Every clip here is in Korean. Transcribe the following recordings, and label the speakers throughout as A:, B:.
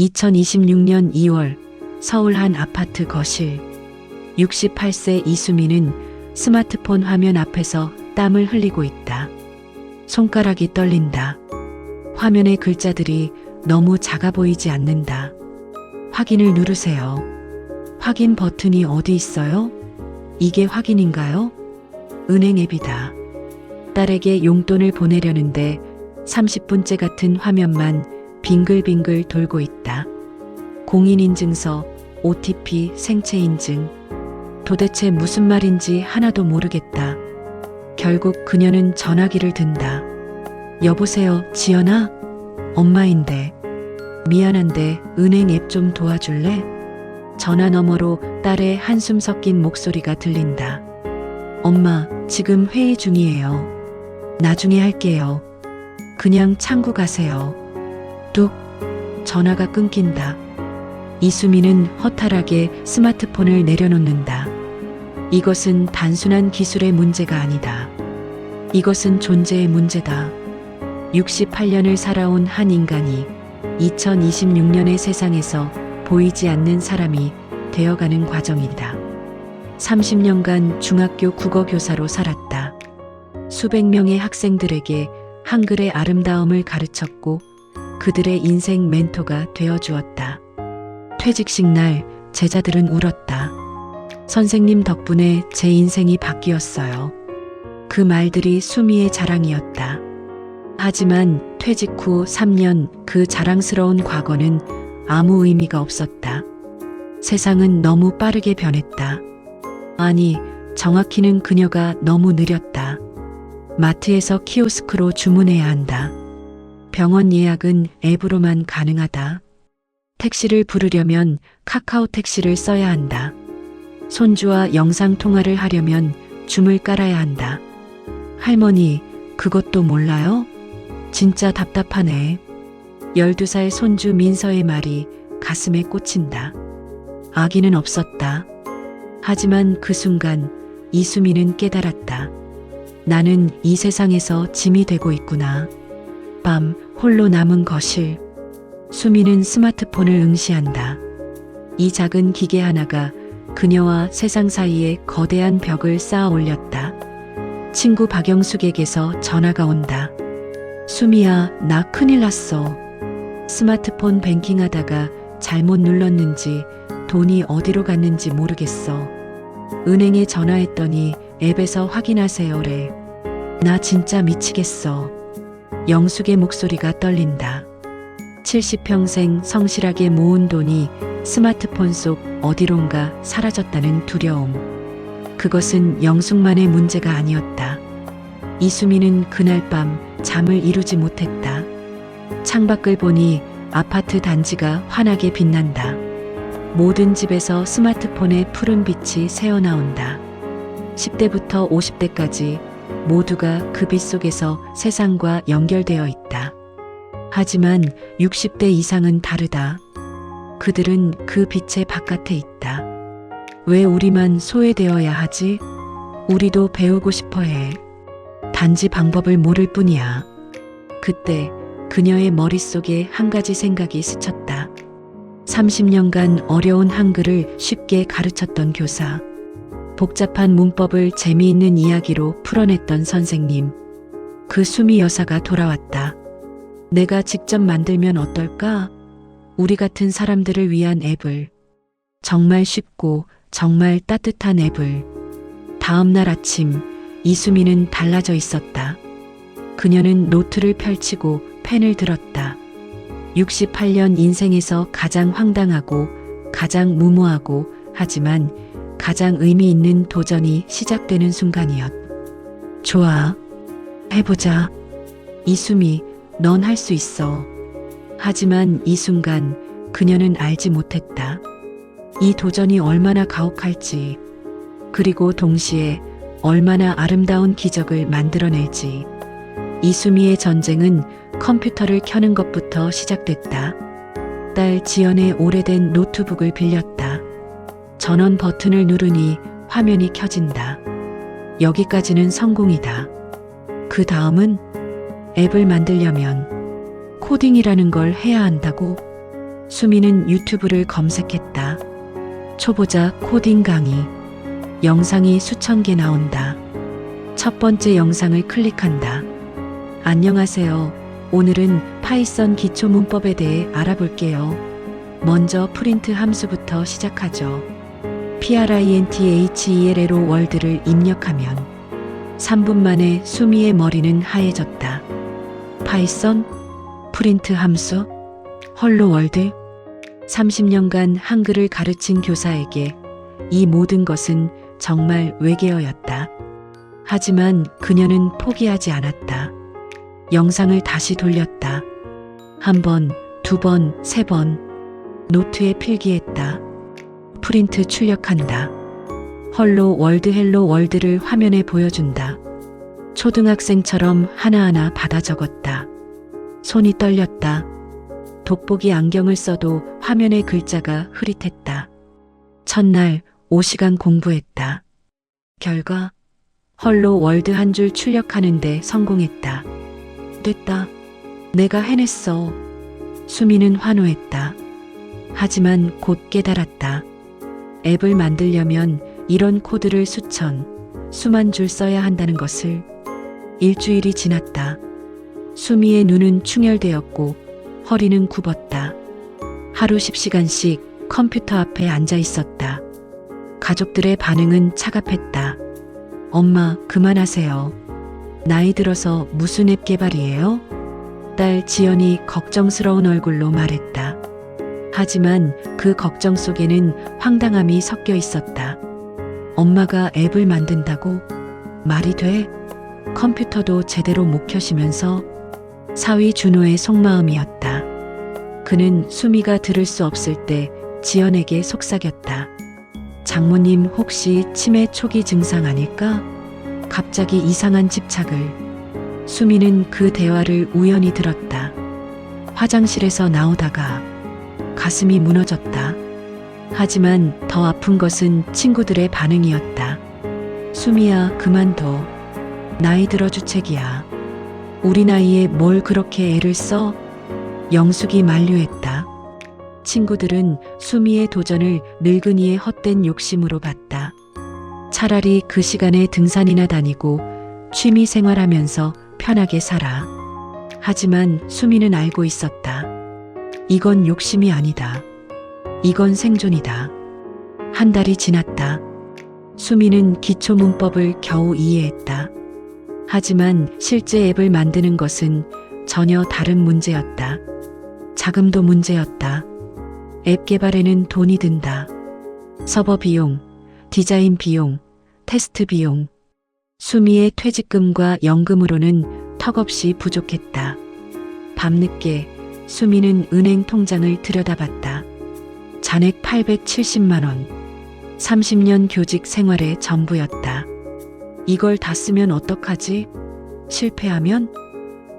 A: 2026년 2월 서울 한 아파트 거실. 68세 이수미는 스마트폰 화면 앞에서 땀을 흘리고 있다. 손가락이 떨린다. 화면의 글자들이 너무 작아 보이지 않는다. 확인을 누르세요. 확인 버튼이 어디 있어요? 이게 확인인가요? 은행 앱이다. 딸에게 용돈을 보내려는데 30분째 같은 화면만 빙글빙글 돌고 있다. 공인인증서, OTP, 생체인증. 도대체 무슨 말인지 하나도 모르겠다. 결국 그녀는 전화기를 든다. 여보세요, 지연아? 엄마인데. 미안한데 은행 앱 좀 도와줄래? 전화 너머로 딸의 한숨 섞인 목소리가 들린다. 엄마, 지금 회의 중이에요. 나중에 할게요. 그냥 창구 가세요. 뚝. 전화가 끊긴다. 이수미는 허탈하게 스마트폰을 내려놓는다. 이것은 단순한 기술의 문제가 아니다. 이것은 존재의 문제다. 68년을 살아온 한 인간이 2026년의 세상에서 보이지 않는 사람이 되어가는 과정이다. 30년간 중학교 국어교사로 살았다. 수백 명의 학생들에게 한글의 아름다움을 가르쳤고 그들의 인생 멘토가 되어주었다. 퇴직식 날 제자들은 울었다. 선생님 덕분에 제 인생이 바뀌었어요. 그 말들이 수미의 자랑이었다. 하지만 퇴직 후 3년 그 자랑스러운 과거는 아무 의미가 없었다. 세상은 너무 빠르게 변했다. 아니, 정확히는 그녀가 너무 느렸다. 마트에서 키오스크로 주문해야 한다. 병원 예약은 앱으로만 가능하다. 택시를 부르려면 카카오 택시를 써야 한다. 손주와 영상통화를 하려면 줌을 깔아야 한다. 할머니, 그것도 몰라요? 진짜 답답하네. 12살 손주 민서의 말이 가슴에 꽂힌다. 아기는 없었다. 하지만 그 순간 이수미는 깨달았다. 나는 이 세상에서 짐이 되고 있구나. 밤 홀로 남은 거실. 수미는 스마트폰을 응시한다. 이 작은 기계 하나가 그녀와 세상 사이에 거대한 벽을 쌓아 올렸다. 친구 박영숙에게서 전화가 온다. 수미야, 나 큰일 났어. 스마트폰 뱅킹하다가 잘못 눌렀는지 돈이 어디로 갔는지 모르겠어. 은행에 전화했더니 앱에서 확인하세요래. 나 진짜 미치겠어. 영숙의 목소리가 떨린다. 70평생 성실하게 모은 돈이 스마트폰 속 어디론가 사라졌다는 두려움. 그것은 영숙만의 문제가 아니었다. 이수미는 그날 밤 잠을 이루지 못했다. 창밖을 보니 아파트 단지가 환하게 빛난다. 모든 집에서 스마트폰의 푸른 빛이 새어나온다. 10대부터 50대까지 모두가 그 빛 속에서 세상과 연결되어 있다. 하지만 60대 이상은 다르다. 그들은 그 빛의 바깥에 있다. 왜 우리만 소외되어야 하지? 우리도 배우고 싶어 해. 단지 방법을 모를 뿐이야. 그때 그녀의 머릿속에 한 가지 생각이 스쳤다. 30년간 어려운 한글을 쉽게 가르쳤던 교사. 복잡한 문법을 재미있는 이야기로 풀어냈던 선생님. 그 수미 여사가 돌아왔다. 내가 직접 만들면 어떨까? 우리 같은 사람들을 위한 앱을. 정말 쉽고 정말 따뜻한 앱을. 다음 날 아침 이수미는 달라져 있었다. 그녀는 노트를 펼치고 펜을 들었다. 68년 인생에서 가장 황당하고 가장 무모하고 하지만 가장 의미 있는 도전이 시작되는 순간이었. 좋아. 해보자. 이수미, 넌 할 수 있어. 하지만 이 순간 그녀는 알지 못했다. 이 도전이 얼마나 가혹할지, 그리고 동시에 얼마나 아름다운 기적을 만들어낼지. 이수미의 전쟁은 컴퓨터를 켜는 것부터 시작됐다. 딸 지연의 오래된 노트북을 빌렸다. 전원 버튼을 누르니 화면이 켜진다. 여기까지는 성공이다. 그 다음은 앱을 만들려면 코딩이라는 걸 해야 한다고. 수미는 유튜브를 검색했다. 초보자 코딩 강의. 영상이 수천 개 나온다. 첫 번째 영상을 클릭한다. 안녕하세요. 오늘은 파이썬 기초 문법에 대해 알아볼게요. 먼저 프린트 함수부터 시작하죠. printhello 월드를 입력하면 3분 만에 수미의 머리는 하얘졌다. 파이썬? 프린트 함수? 헐로 월드? 30년간 한글을 가르친 교사에게 이 모든 것은 정말 외계어였다. 하지만 그녀는 포기하지 않았다. 영상을 다시 돌렸다. 한 번, 두 번, 세 번. 노트에 필기했다. 프린트 출력한다. 헐로 월드를 화면에 보여준다. 초등학생처럼 하나하나 받아 적었다. 손이 떨렸다. 돋보기 안경을 써도 화면에 글자가 흐릿했다. 첫날 5시간 공부했다. 결과 헐로 월드 한 줄 출력하는데 성공했다. 됐다. 내가 해냈어. 수미는 환호했다. 하지만 곧 깨달았다. 앱을 만들려면 이런 코드를 수만 줄 써야 한다는 것을. 일주일이 지났다. 수미의 눈은 충혈되었고 허리는 굽었다. 하루 10시간씩 컴퓨터 앞에 앉아 있었다. 가족들의 반응은 차갑했다. 엄마, 그만하세요. 나이 들어서 무슨 앱 개발이에요? 딸 지연이 걱정스러운 얼굴로 말했다. 하지만 그 걱정 속에는 황당함이 섞여 있었다. 엄마가 앱을 만든다고? 말이 돼? 컴퓨터도 제대로 못 켜시면서. 사위 준호의 속마음이었다. 그는 수미가 들을 수 없을 때 지연에게 속삭였다. 장모님 혹시 치매 초기 증상 아닐까? 갑자기 이상한 집착을. 수미는 그 대화를 우연히 들었다. 화장실에서 나오다가 가슴이 무너졌다. 하지만 더 아픈 것은 친구들의 반응이었다. 수미야, 그만둬. 나이 들어 주책이야. 우리 나이에 뭘 그렇게 애를 써? 영숙이 만류했다. 친구들은 수미의 도전을 늙은이의 헛된 욕심으로 봤다. 차라리 그 시간에 등산이나 다니고 취미 생활하면서 편하게 살아. 하지만 수미는 알고 있었다. 이건 욕심이 아니다. 이건 생존이다. 한 달이 지났다. 수미는 기초 문법을 겨우 이해했다. 하지만 실제 앱을 만드는 것은 전혀 다른 문제였다. 자금도 문제였다. 앱 개발에는 돈이 든다. 서버 비용, 디자인 비용, 테스트 비용. 수미의 퇴직금과 연금으로는 턱없이 부족했다. 밤늦게 수미는 은행 통장을 들여다봤다. 잔액 870만 원. 30년 교직 생활의 전부였다. 이걸 다 쓰면 어떡하지? 실패하면?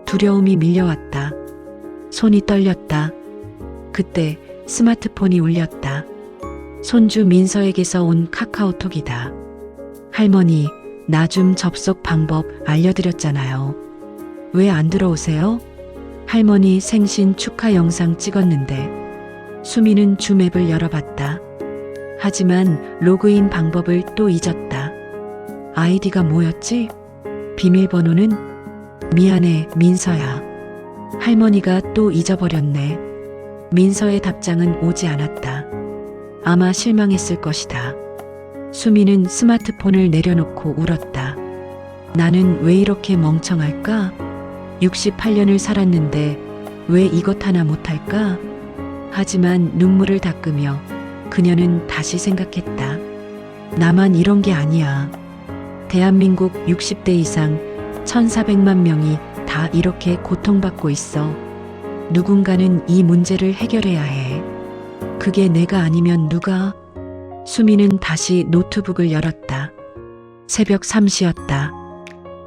A: 두려움이 밀려왔다. 손이 떨렸다. 그때 스마트폰이 울렸다. 손주 민서에게서 온 카카오톡이다. 할머니, 나 좀 접속 방법 알려드렸잖아요. 왜 안 들어오세요? 할머니 생신 축하 영상 찍었는데. 수미는 줌 앱을 열어봤다. 하지만 로그인 방법을 또 잊었다. 아이디가 뭐였지? 비밀번호는? 미안해, 민서야. 할머니가 또 잊어버렸네. 민서의 답장은 오지 않았다. 아마 실망했을 것이다. 수미는 스마트폰을 내려놓고 울었다. 나는 왜 이렇게 멍청할까? 68년을 살았는데 왜 이것 하나 못할까? 하지만 눈물을 닦으며 그녀는 다시 생각했다. 나만 이런 게 아니야. 대한민국 60대 이상 1,400만 명이 다 이렇게 고통받고 있어. 누군가는 이 문제를 해결해야 해. 그게 내가 아니면 누가? 수미는 다시 노트북을 열었다. 새벽 3시였다.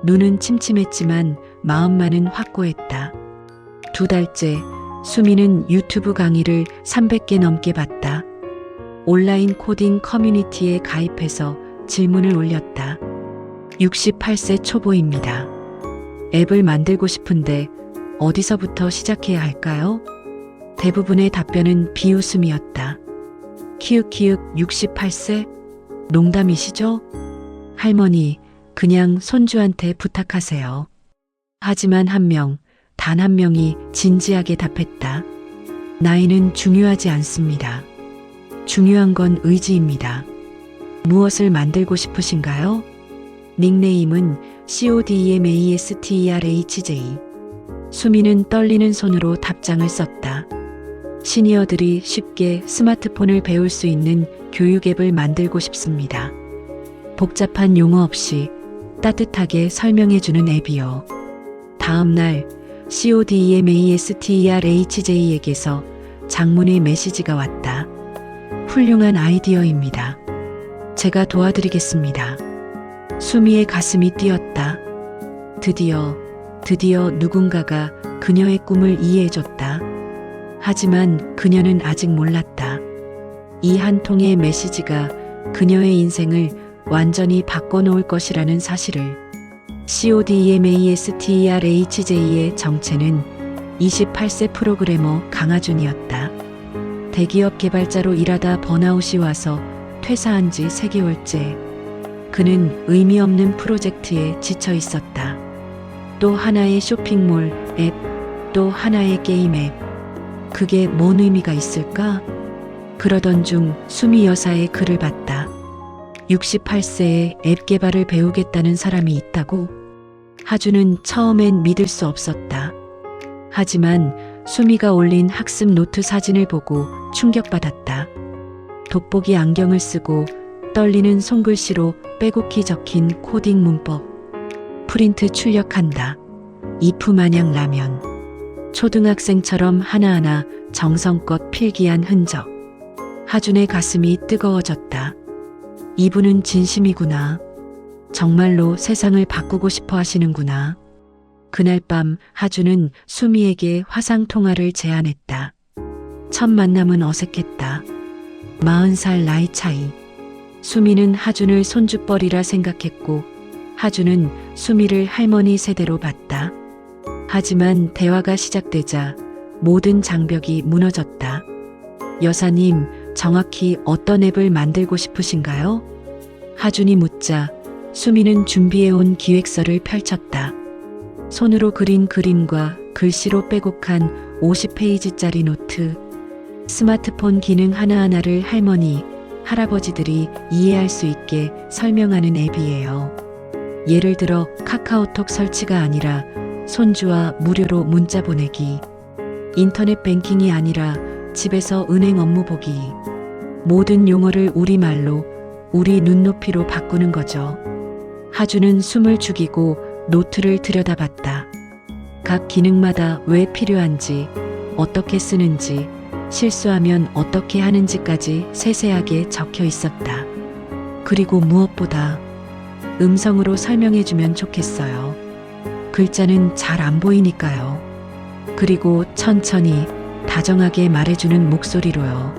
A: 눈은 침침했지만 마음만은 확고했다. 2달째 수미는 유튜브 강의를 300개 넘게 봤다. 온라인 코딩 커뮤니티에 가입해서 질문을 올렸다. 68세 초보입니다. 앱을 만들고 싶은데 어디서부터 시작해야 할까요? 대부분의 답변은 비웃음이었다. 키읔키읔 68세? 농담이시죠? 할머니, 그냥 손주한테 부탁하세요. 하지만 단 한 명이 진지하게 답했다. 나이는 중요하지 않습니다. 중요한 건 의지입니다. 무엇을 만들고 싶으신가요? 닉네임은 CODEMASTERHJ. 수미는 떨리는 손으로 답장을 썼다. 시니어들이 쉽게 스마트폰을 배울 수 있는 교육 앱을 만들고 싶습니다. 복잡한 용어 없이 따뜻하게 설명해주는 앱이요. 다음 날 CODEMASTERHJ에게서 장문의 메시지가 왔다. 훌륭한 아이디어입니다. 제가 도와드리겠습니다. 수미의 가슴이 뛰었다. 드디어 누군가가 그녀의 꿈을 이해해줬다. 하지만 그녀는 아직 몰랐다. 이 한 통의 메시지가 그녀의 인생을 완전히 바꿔놓을 것이라는 사실을. CODEMASTERHJ의 정체는 28세 프로그래머 강하준이었다. 대기업 개발자로 일하다 번아웃이 와서 퇴사한 지 3개월째. 그는 의미 없는 프로젝트에 지쳐 있었다. 또 하나의 쇼핑몰 앱, 또 하나의 게임 앱. 그게 뭔 의미가 있을까? 그러던 중 수미 여사의 글을 봤다. 68세에 앱 개발을 배우겠다는 사람이 있다고? 하준은 처음엔 믿을 수 없었다. 하지만 수미가 올린 학습 노트 사진을 보고 충격받았다. 돋보기 안경을 쓰고 떨리는 손글씨로 빼곡히 적힌 코딩 문법. 프린트 출력한다. 이프 마냥 라면. 초등학생처럼 하나하나 정성껏 필기한 흔적. 하준의 가슴이 뜨거워졌다. 이분은 진심이구나. 정말로 세상을 바꾸고 싶어 하시는구나. 그날 밤 하준은 수미에게 화상통화를 제안했다. 첫 만남은 어색했다. 40살 나이 차이. 수미는 하준을 손주뻘이라 생각했고 하준은 수미를 할머니 세대로 봤다. 하지만 대화가 시작되자 모든 장벽이 무너졌다. 여사님, 정확히 어떤 앱을 만들고 싶으신가요? 하준이 묻자 수미는 준비해온 기획서를 펼쳤다. 손으로 그린 그림과 글씨로 빼곡한 50페이지짜리 노트. 스마트폰 기능 하나하나를 할머니, 할아버지들이 이해할 수 있게 설명하는 앱이에요. 예를 들어 카카오톡 설치가 아니라 손주와 무료로 문자 보내기. 인터넷 뱅킹이 아니라 집에서 은행 업무 보기. 모든 용어를 우리말로, 우리 눈높이로 바꾸는 거죠. 하준은 숨을 죽이고 노트를 들여다봤다. 각 기능마다 왜 필요한지, 어떻게 쓰는지, 실수하면 어떻게 하는지까지 세세하게 적혀 있었다. 그리고 무엇보다 음성으로 설명해주면 좋겠어요. 글자는 잘 안 보이니까요. 그리고 천천히 다정하게 말해주는 목소리로요.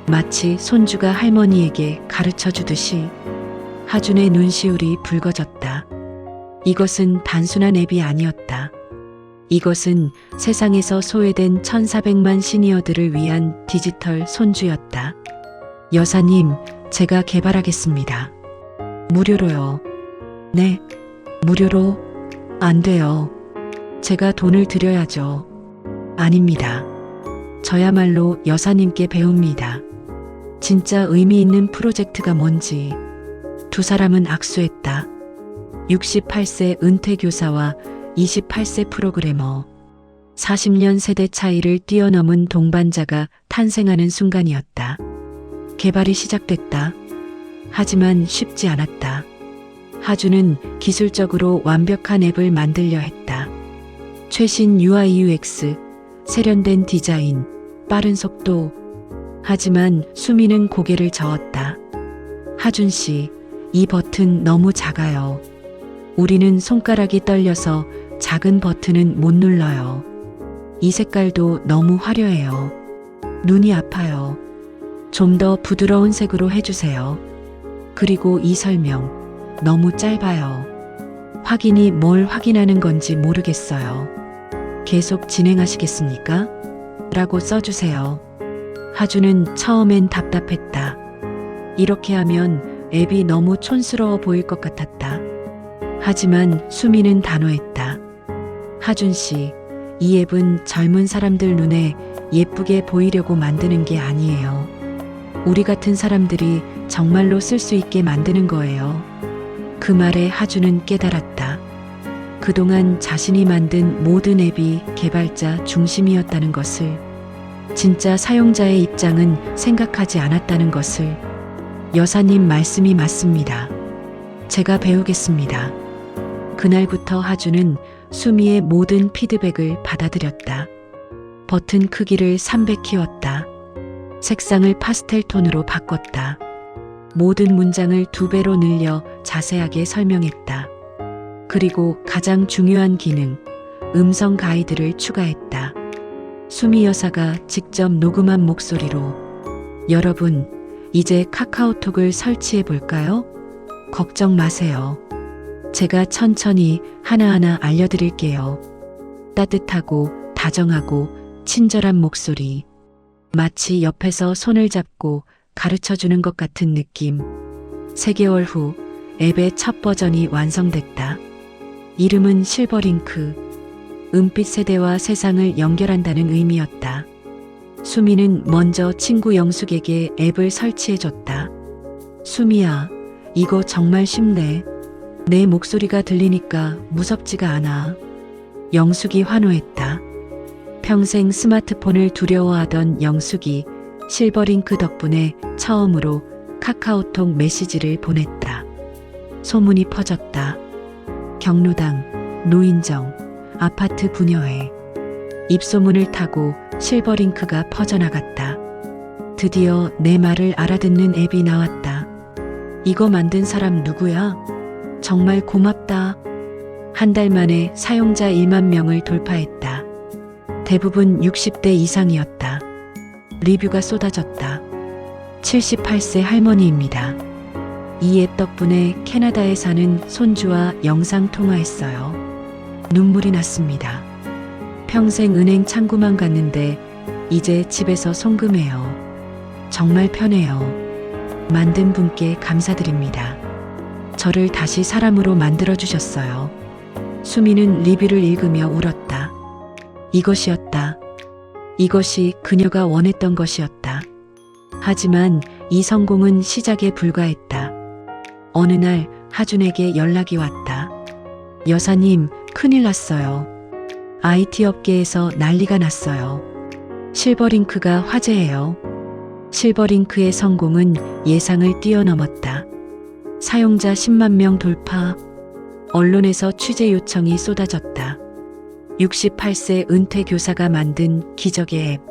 A: 마치 손주가 할머니에게 가르쳐 주듯이. 하준의 눈시울이 붉어졌다. 이것은 단순한 앱이 아니었다. 이것은 세상에서 소외된 1400만 시니어들을 위한 디지털 손주였다. 여사님, 제가 개발하겠습니다. 무료로요. 네, 무료로? 안 돼요. 제가 돈을 드려야죠. 아닙니다. 저야말로 여사님께 배웁니다. 진짜 의미 있는 프로젝트가 뭔지. 두 사람은 악수했다. 68세 은퇴 교사와 28세 프로그래머. 40년 세대 차이를 뛰어넘은 동반자가 탄생하는 순간이었다. 개발이 시작됐다. 하지만 쉽지 않았다. 하준은 기술적으로 완벽한 앱을 만들려 했다. 최신 UI UX, 세련된 디자인, 빠른 속도. 하지만 수미는 고개를 저었다. 하준 씨, 이 버튼 너무 작아요. 우리는 손가락이 떨려서 작은 버튼은 못 눌러요. 이 색깔도 너무 화려해요. 눈이 아파요. 좀 더 부드러운 색으로 해주세요. 그리고 이 설명, 너무 짧아요. 확인이 뭘 확인하는 건지 모르겠어요. 계속 진행하시겠습니까? 라고 써주세요. 하주는 처음엔 답답했다. 이렇게 하면 앱이 너무 촌스러워 보일 것 같았다. 하지만 수미는 단호했다. 하준 씨, 이 앱은 젊은 사람들 눈에 예쁘게 보이려고 만드는 게 아니에요. 우리 같은 사람들이 정말로 쓸 수 있게 만드는 거예요. 그 말에 하준은 깨달았다. 그동안 자신이 만든 모든 앱이 개발자 중심이었다는 것을, 진짜 사용자의 입장은 생각하지 않았다는 것을. 여사님 말씀이 맞습니다. 제가 배우겠습니다. 그날부터 하준은 수미의 모든 피드백을 받아들였다. 버튼 크기를 300 키웠다. 색상을 파스텔 톤으로 바꿨다. 모든 문장을 2배로 늘려 자세하게 설명했다. 그리고 가장 중요한 기능, 음성 가이드를 추가했다. 수미 여사가 직접 녹음한 목소리로, 여러분, 이제 카카오톡을 설치해 볼까요? 걱정 마세요. 제가 천천히 하나하나 알려드릴게요. 따뜻하고 다정하고 친절한 목소리. 마치 옆에서 손을 잡고 가르쳐 주는 것 같은 느낌. 3개월 후 앱의 첫 버전이 완성됐다. 이름은 실버링크. 은빛 세대와 세상을 연결한다는 의미였다. 수미는 먼저 친구 영숙에게 앱을 설치해줬다. 수미야, 이거 정말 쉽네. 내 목소리가 들리니까 무섭지가 않아. 영숙이 환호했다. 평생 스마트폰을 두려워하던 영숙이 실버링크 덕분에 처음으로 카카오톡 메시지를 보냈다. 소문이 퍼졌다. 경로당, 노인정, 아파트 분여회. 입소문을 타고 실버링크가 퍼져나갔다. 드디어 내 말을 알아듣는 앱이 나왔다. 이거 만든 사람 누구야? 정말 고맙다. 한 달 만에 사용자 1만 명을 돌파했다. 대부분 60대 이상이었다. 리뷰가 쏟아졌다. 78세 할머니입니다. 이 앱 덕분에 캐나다에 사는 손주와 영상 통화했어요. 눈물이 났습니다. 평생 은행 창구만 갔는데 이제 집에서 송금해요. 정말 편해요. 만든 분께 감사드립니다. 저를 다시 사람으로 만들어주셨어요. 수미는 리뷰를 읽으며 울었다. 이것이었다. 이것이 그녀가 원했던 것이었다. 하지만 이 성공은 시작에 불과했다. 어느 날 하준에게 연락이 왔다. 여사님, 큰일 났어요. IT 업계에서 난리가 났어요. 실버링크가 화제예요. 실버링크의 성공은 예상을 뛰어넘었다. 사용자 10만 명 돌파. 언론에서 취재 요청이 쏟아졌다. 68세 은퇴 교사가 만든 기적의 앱.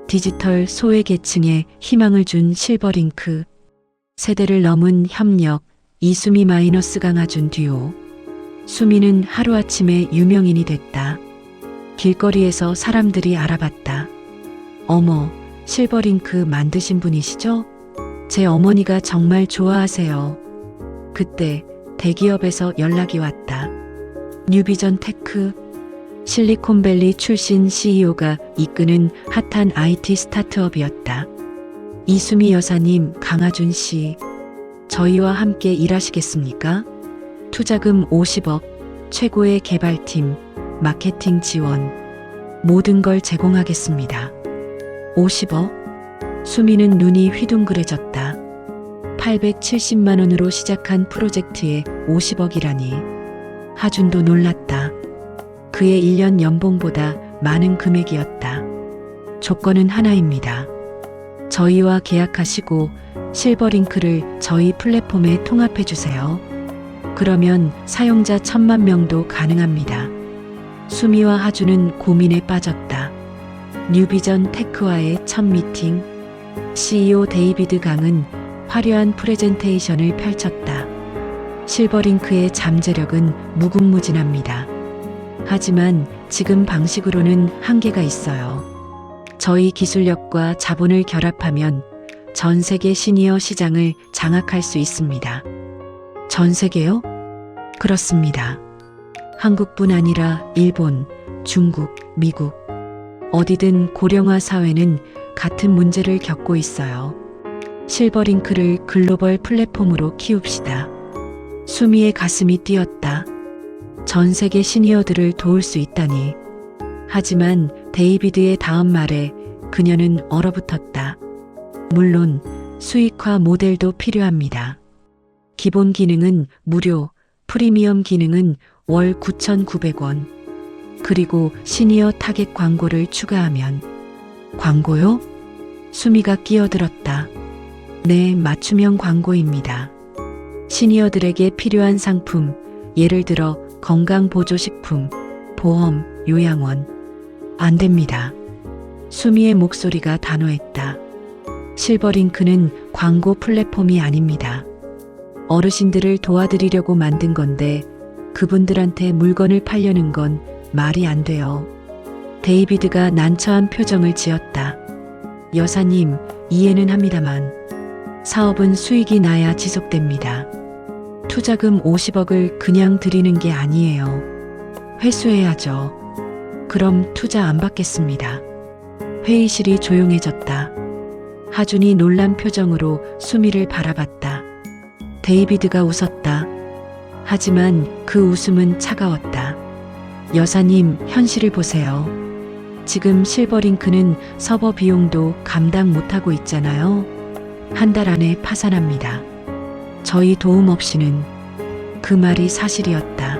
A: 디지털 소외계층에 희망을 준 실버링크. 세대를 넘은 협력, 이수미 마이너스 강하준 듀오. 수미는 하루아침에 유명인이 됐다. 길거리에서 사람들이 알아봤다. 어머, 실버링크 만드신 분이시죠? 제 어머니가 정말 좋아하세요. 그때 대기업에서 연락이 왔다. 뉴비전 테크. 실리콘밸리 출신 CEO가 이끄는 핫한 IT 스타트업이었다. 이수미 여사님, 강하준 씨, 저희와 함께 일하시겠습니까? 투자금 50억, 최고의 개발팀, 마케팅 지원, 모든 걸 제공하겠습니다. 50억? 수미는 눈이 휘둥그레졌다. 870만 원으로 시작한 프로젝트에 50억이라니. 하준도 놀랐다. 그의 1년 연봉보다 많은 금액이었다. 조건은 하나입니다. 저희와 계약하시고 실버링크를 저희 플랫폼에 통합해 주세요. 그러면 사용자 1000만 명도 가능합니다. 수미와 하준은 고민에 빠졌다. 뉴비전 테크와의 첫 미팅. CEO 데이비드 강은 화려한 프레젠테이션을 펼쳤다. 실버링크의 잠재력은 무궁무진합니다. 하지만 지금 방식으로는 한계가 있어요. 저희 기술력과 자본을 결합하면 전 세계 시니어 시장을 장악할 수 있습니다. 전 세계요? 그렇습니다. 한국뿐 아니라 일본, 중국, 미국. 어디든 고령화 사회는 같은 문제를 겪고 있어요. 실버링크를 글로벌 플랫폼으로 키웁시다. 수미의 가슴이 뛰었다. 전 세계 시니어들을 도울 수 있다니. 하지만 데이비드의 다음 말에 그녀는 얼어붙었다. 물론 수익화 모델도 필요합니다. 기본 기능은 무료, 프리미엄 기능은 월 9,900원. 그리고 시니어 타겟 광고를 추가하면. 광고요? 수미가 끼어들었다. 네, 맞춤형 광고입니다. 시니어들에게 필요한 상품, 예를 들어 건강보조식품, 보험, 요양원. 안 됩니다. 수미의 목소리가 단호했다. 실버링크는 광고 플랫폼이 아닙니다. 어르신들을 도와드리려고 만든 건데 그분들한테 물건을 팔려는 건 말이 안 돼요. 데이비드가 난처한 표정을 지었다. 여사님, 이해는 합니다만 사업은 수익이 나야 지속됩니다. 투자금 50억을 그냥 드리는 게 아니에요. 회수해야죠. 그럼 투자 안 받겠습니다. 회의실이 조용해졌다. 하준이 놀란 표정으로 수미를 바라봤다. 데이비드가 웃었다. 하지만 그 웃음은 차가웠다. 여사님, 현실을 보세요. 지금 실버링크는 서버 비용도 감당 못하고 있잖아요. 한 달 안에 파산합니다. 저희 도움 없이는. 그 말이 사실이었다.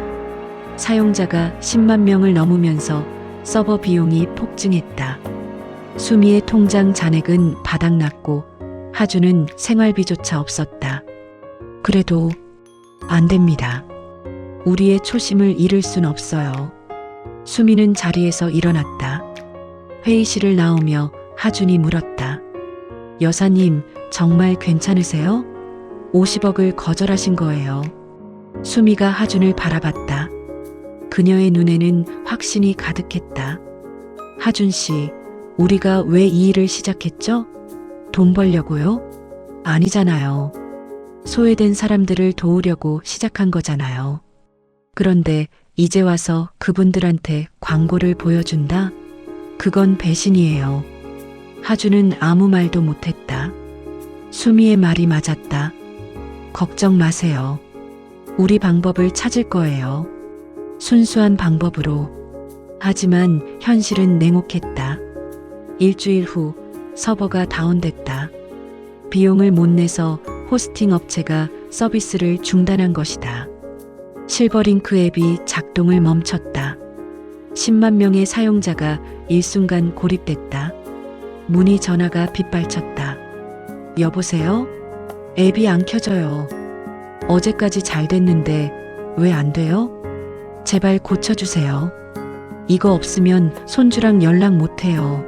A: 사용자가 10만 명을 넘으면서 서버 비용이 폭증했다. 수미의 통장 잔액은 바닥났고 하주는 생활비조차 없었다. 그래도 안 됩니다. 우리의 초심을 잃을 순 없어요. 수미는 자리에서 일어났다. 회의실을 나오며 하준이 물었다. 여사님, 정말 괜찮으세요? 50억을 거절하신 거예요. 수미가 하준을 바라봤다. 그녀의 눈에는 확신이 가득했다. 하준 씨, 우리가 왜 이 일을 시작했죠? 돈 벌려고요? 아니잖아요. 소외된 사람들을 도우려고 시작한 거잖아요. 그런데 이제 와서 그분들한테 광고를 보여준다? 그건 배신이에요. 하준은 아무 말도 못했다. 수미의 말이 맞았다. 걱정 마세요. 우리 방법을 찾을 거예요. 순수한 방법으로. 하지만 현실은 냉혹했다. 일주일 후 서버가 다운됐다. 비용을 못 내서 호스팅 업체가 서비스를 중단한 것이다. 실버링크 앱이 작동을 멈췄다. 10만 명의 사용자가 일순간 고립됐다. 문의 전화가 빗발쳤다. 여보세요? 앱이 안 켜져요. 어제까지 잘 됐는데 왜 안 돼요? 제발 고쳐주세요. 이거 없으면 손주랑 연락 못해요.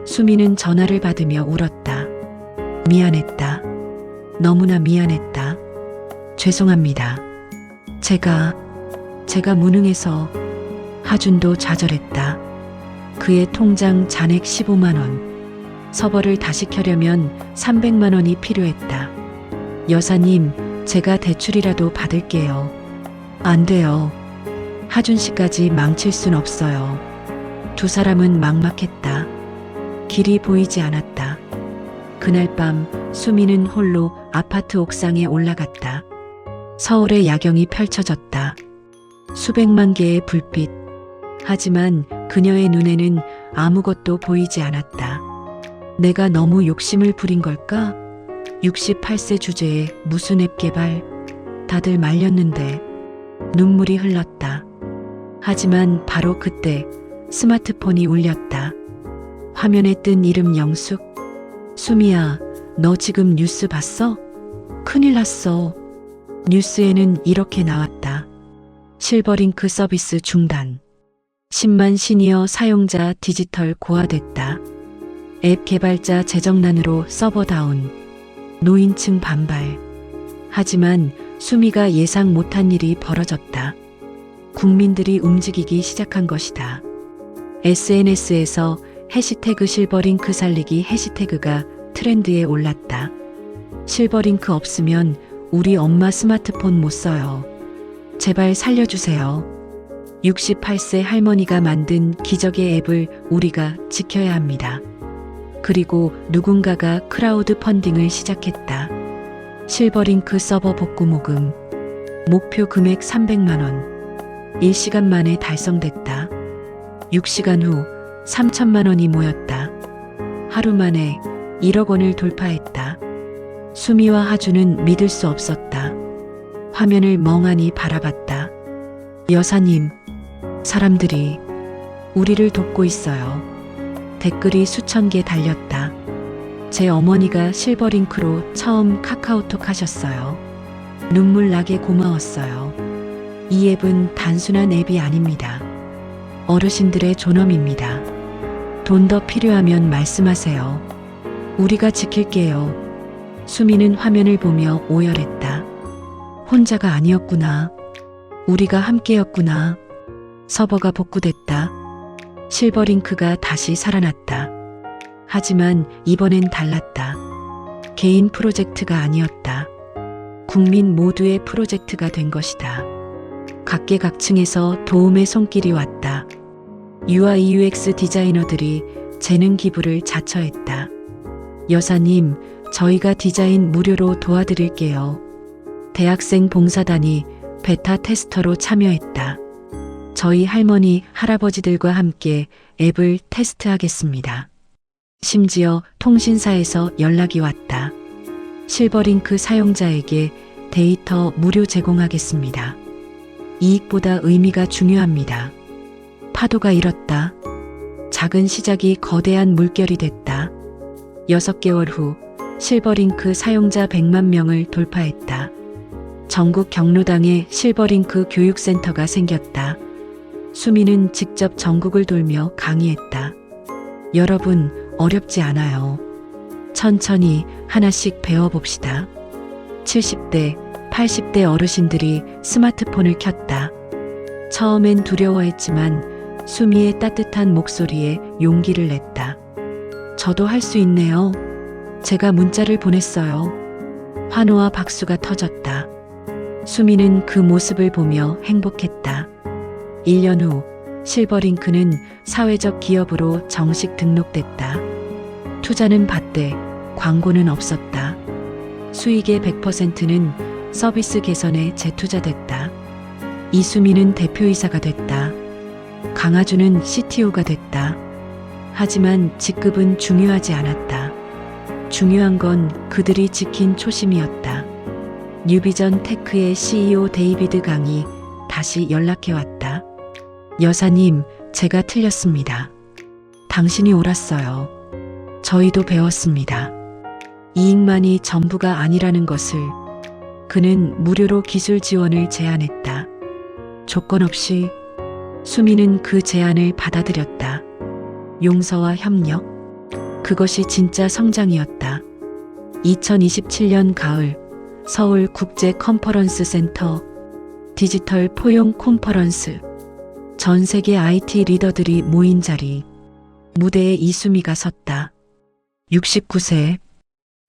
A: 수미는 전화를 받으며 울었다. 미안했다. 너무나 미안했다. 죄송합니다. 제가 무능해서. 하준도 좌절했다. 그의 통장 잔액 15만 원. 서버를 다시 켜려면 300만 원이 필요했다. 여사님, 제가 대출이라도 받을게요. 안 돼요. 하준 씨까지 망칠 순 없어요. 두 사람은 막막했다. 길이 보이지 않았다. 그날 밤 수미는 홀로 아파트 옥상에 올라갔다. 서울의 야경이 펼쳐졌다. 수백만 개의 불빛. 하지만 그녀의 눈에는 아무것도 보이지 않았다. 내가 너무 욕심을 부린 걸까? 68세 주제에 무슨 앱 개발? 다들 말렸는데. 눈물이 흘렀다. 하지만 바로 그때 스마트폰이 울렸다. 화면에 뜬 이름 영숙. 수미야, 너 지금 뉴스 봤어? 큰일 났어. 뉴스에는 이렇게 나왔다. 실버링크 서비스 중단. 10만 시니어 사용자 디지털 고화됐다. 앱 개발자 재정난으로 서버 다운. 노인층 반발. 하지만 수미가 예상 못한 일이 벌어졌다. 국민들이 움직이기 시작한 것이다. SNS에서 해시태그 실버링크 살리기 해시태그가 트렌드에 올랐다. 실버링크 없으면 우리 엄마 스마트폰 못 써요. 제발 살려주세요. 68세 할머니가 만든 기적의 앱을 우리가 지켜야 합니다. 그리고 누군가가 크라우드 펀딩을 시작했다. 실버링크 서버 복구 모금. 목표 금액 300만 원. 1시간 만에 달성됐다. 6시간 후 3천만 원이 모였다. 하루 만에 1억 원을 돌파했다. 수미와 하주는 믿을 수 없었다. 화면을 멍하니 바라봤다. 여사님, 사람들이 우리를 돕고 있어요. 댓글이 수천 개 달렸다. 제 어머니가 실버링크로 처음 카카오톡 하셨어요. 눈물 나게 고마웠어요. 이 앱은 단순한 앱이 아닙니다. 어르신들의 존엄입니다. 돈 더 필요하면 말씀하세요. 우리가 지킬게요. 수미는 화면을 보며 오열했다. 혼자가 아니었구나. 우리가 함께였구나. 서버가 복구됐다. 실버링크가 다시 살아났다. 하지만 이번엔 달랐다. 개인 프로젝트가 아니었다. 국민 모두의 프로젝트가 된 것이다. 각계각층에서 도움의 손길이 왔다. UI UX 디자이너들이 재능 기부를 자처했다. 여사님, 저희가 디자인 무료로 도와드릴게요. 대학생 봉사단이 베타 테스터로 참여했다. 저희 할머니, 할아버지들과 함께 앱을 테스트하겠습니다. 심지어 통신사에서 연락이 왔다. 실버링크 사용자에게 데이터 무료 제공하겠습니다. 이익보다 의미가 중요합니다. 파도가 일었다. 작은 시작이 거대한 물결이 됐다. 6개월 후 실버링크 사용자 100만 명을 돌파했다. 전국 경로당에 실버링크 교육센터가 생겼다. 수미는 직접 전국을 돌며 강의했다. 여러분, 어렵지 않아요. 천천히 하나씩 배워봅시다. 70대, 80대 어르신들이 스마트폰을 켰다. 처음엔 두려워했지만 수미의 따뜻한 목소리에 용기를 냈다. 저도 할 수 있네요. 제가 문자를 보냈어요. 환호와 박수가 터졌다. 수미는 그 모습을 보며 행복했다. 1년 후 실버링크는 사회적 기업으로 정식 등록됐다. 투자는 받되 광고는 없었다. 수익의 100%는 서비스 개선에 재투자됐다. 이수미는 대표이사가 됐다. 강하주는 CTO가 됐다. 하지만 직급은 중요하지 않았다. 중요한 건 그들이 지킨 초심이었다. 뉴비전 테크의 CEO 데이비드 강이 다시 연락해왔다. 여사님, 제가 틀렸습니다. 당신이 옳았어요. 저희도 배웠습니다. 이익만이 전부가 아니라는 것을. 그는 무료로 기술 지원을 제안했다. 조건 없이. 수미는 그 제안을 받아들였다. 용서와 협력. 그것이 진짜 성장이었다. 2027년 가을 서울 국제 컨퍼런스 센터 디지털 포용 컨퍼런스. 전 세계 IT 리더들이 모인 자리. 무대에 이수미가 섰다. 69세.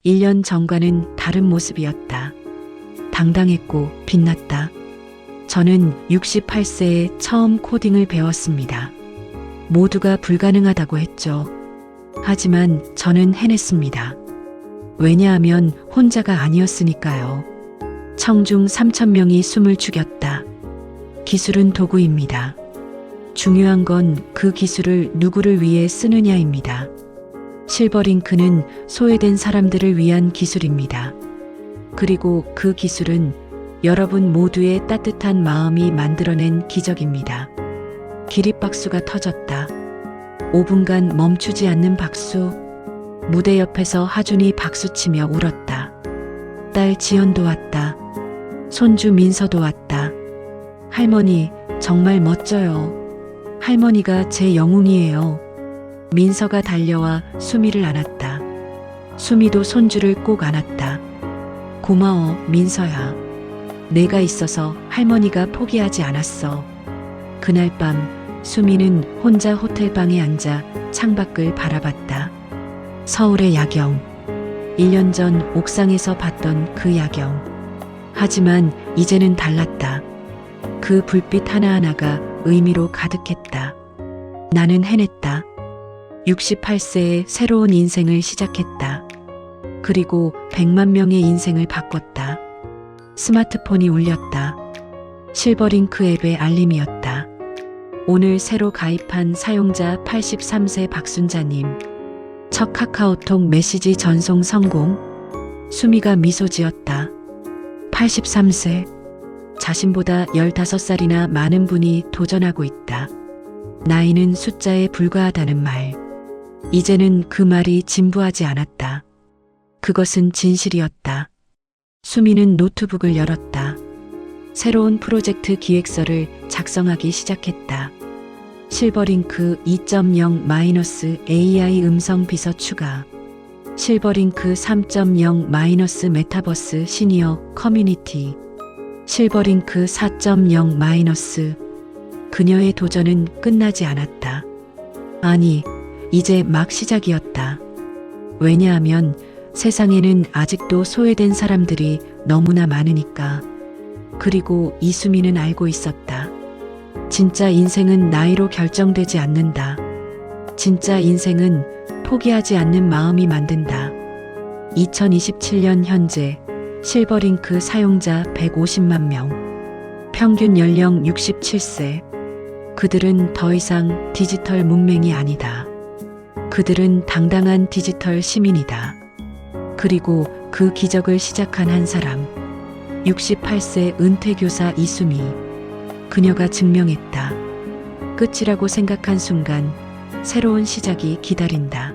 A: 1년 전과는 다른 모습이었다. 당당했고 빛났다. 저는 68세에 처음 코딩을 배웠습니다. 모두가 불가능하다고 했죠. 하지만 저는 해냈습니다. 왜냐하면 혼자가 아니었으니까요. 청중 3,000명이 숨을 죽였다. 기술은 도구입니다. 중요한 건 그 기술을 누구를 위해 쓰느냐입니다. 실버링크는 소외된 사람들을 위한 기술입니다. 그리고 그 기술은 여러분 모두의 따뜻한 마음이 만들어낸 기적입니다. 기립박수가 터졌다. 5분간 멈추지 않는 박수. 무대 옆에서 하준이 박수치며 울었다. 딸 지연도 왔다. 손주 민서도 왔다. 할머니, 정말 멋져요. 할머니가 제 영웅이에요. 민서가 달려와 수미를 안았다. 수미도 손주를 꼭 안았다. 고마워, 민서야. 내가 있어서 할머니가 포기하지 않았어. 그날 밤 수미는 혼자 호텔방에 앉아 창밖을 바라봤다. 서울의 야경. 1년 전 옥상에서 봤던 그 야경. 하지만 이제는 달랐다. 그 불빛 하나하나가 의미로 가득했다. 나는 해냈다. 68세에 새로운 인생을 시작했다. 그리고 100만 명의 인생을 바꿨다. 스마트폰이 울렸다. 실버링크 앱의 알림이었다. 오늘 새로 가입한 사용자 83세 박순자님. 첫 카카오톡 메시지 전송 성공. 수미가 미소 지었다. 83세. 자신보다 15살이나 많은 분이 도전하고 있다. 나이는 숫자에 불과하다는 말. 이제는 그 말이 진부하지 않았다. 그것은 진실이었다. 수미는 노트북을 열었다. 새로운 프로젝트 기획서를 작성하기 시작했다. 실버링크 2.0- AI 음성 비서 추가. 실버링크 3.0- 메타버스 시니어 커뮤니티. 실버링크 4.0- 그녀의 도전은 끝나지 않았다. 아니, 이제 막 시작이었다. 왜냐하면 세상에는 아직도 소외된 사람들이 너무나 많으니까. 그리고 이수미는 알고 있었다. 진짜 인생은 나이로 결정되지 않는다. 진짜 인생은 포기하지 않는 마음이 만든다. 2027년 현재 실버링크 사용자 150만 명. 평균 연령 67세. 그들은 더 이상 디지털 문맹이 아니다. 그들은 당당한 디지털 시민이다. 그리고 그 기적을 시작한 한 사람. 68세 은퇴교사 이수미. 그녀가 증명했다. 끝이라고 생각한 순간 새로운 시작이 기다린다.